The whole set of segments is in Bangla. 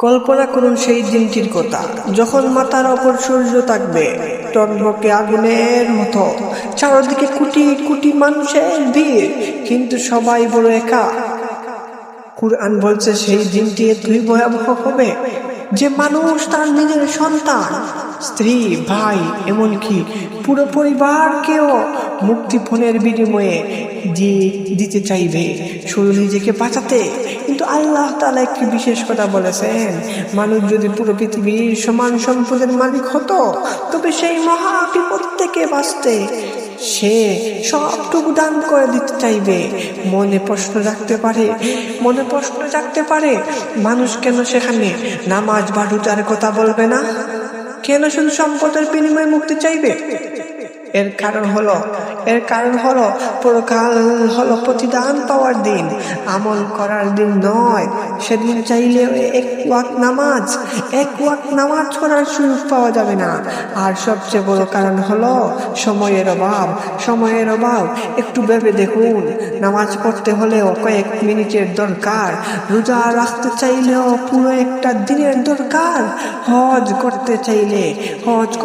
কল্পনা করুন সেই দিনটির কথা, যখন মাথার ওপর সূর্য থাকবে টকবকে আগুনের মতো, চারদিকে কোটি কোটি মানুষের ভিড়, কিন্তু সবাই বড় একা। কুরআন বলছে সেই দিনটি এতই ভয়াবহ হবে যে মানুষ তার নিজের সন্তান, স্ত্রী, ভাই, এমনকি পুরো পরিবারকেও মুক্তিপণের বিনিময়ে দিতে চাইবে শুধু নিজেকে বাঁচাতে। কিন্তু আল্লাহ তাআলা একটি বিশেষ কথা বলেছেন, মানুষ যদি পুরো পৃথিবীর সমান সম্পদের মালিক হতো তবে সেই মহা বিপদ থেকে বাঁচতে সে সবটুকু দান করে দিতে চাইবে। মনে প্রশ্ন জাগতে পারে মানুষ কেন সেখানে নামাজ বা রোজার কথা বলবে না, কেন শুধু সম্পদের বিনিময়ে মুক্তি চাইবে? এর কারণ হলো পরকাল হলো প্রতিদান পাওয়ার দিন, আমল করার দিন নয়। সেদিন চাইলে এক ওয়াক্ত নামাজ করার সুযোগ পাওয়া যাবে না। আর সবচেয়ে বড় কারণ হলো সময়ের অভাব। একটু ভেবে দেখুন, নামাজ পড়তে হলেও কয়েক মিনিটের দরকার, রোজা রাখতে চাইলেও পুরো একটা দিনের দরকার, হজ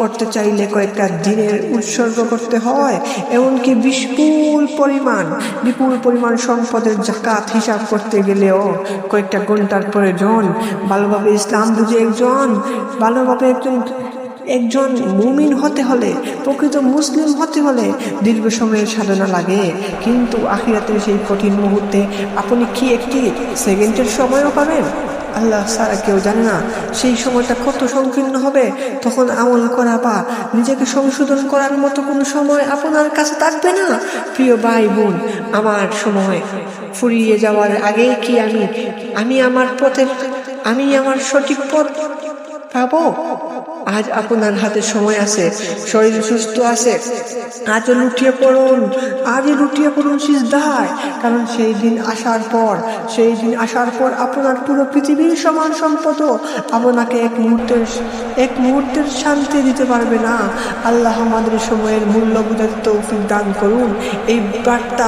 করতে চাইলে কয়েকটা দিনের উৎসর্গ করতে হয়, এমনকি বিপুল পরিমাণ সম্পদের যাকাত হিসাব করতে গেলেও কয়েকটা ঘন্টার প্রয়োজন। ভালোভাবে ইসলাম বুঝে একজন মুমিন হতে হলে, প্রকৃত মুসলিম হতে হলে দীর্ঘ সময়ের সাধনা লাগে। কিন্তু আখিরাতের সেই কঠিন মুহূর্তে আপনি কি একটি সেকেন্ডের সময়ও পাবেন? আল্লাহ ছাড়া কেউ জানে না সেই সময়টা কত সংকীর্ণ হবে। তখন আমল করা বা নিজেকে সংশোধন করার মতো কোনো সময় আপনার কাছে থাকবে না। প্রিয় ভাই বোন, আমার সময় ফুরিয়ে যাওয়ার আগে কি আমি আমার সঠিক পথ পাবো? আজ আপনার হাতে সময় আছে, শরীর সুস্থ আছে, আজই লুটিয়ে পড়ুন সিজদায়। কারণ সেই দিন আসার পর আপনার পুরো পৃথিবীর সমান সম্পদও আপনাকে এক মুহূর্তের শান্তি দিতে পারবে না। আল্লাহ আমাদের সময়ের মূল্য বোঝার তৌফিক দান করুন। এই বার্তা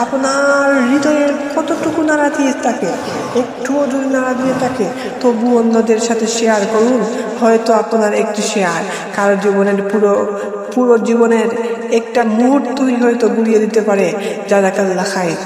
আপনার হৃদয়ের কতটুকু নাড়া দিয়ে থাকে, একটুও যদি নাড়া দিয়ে থাকে তবু অন্যদের সাথে শেয়ার করুন। হয়তো আপনার একটি শেয়ার কারো জীবনের পুরো জীবনের একটা মুহূর্তই হয়তো গুলিয়ে দিতে পারে। জাযাকাল্লাহ খাইর।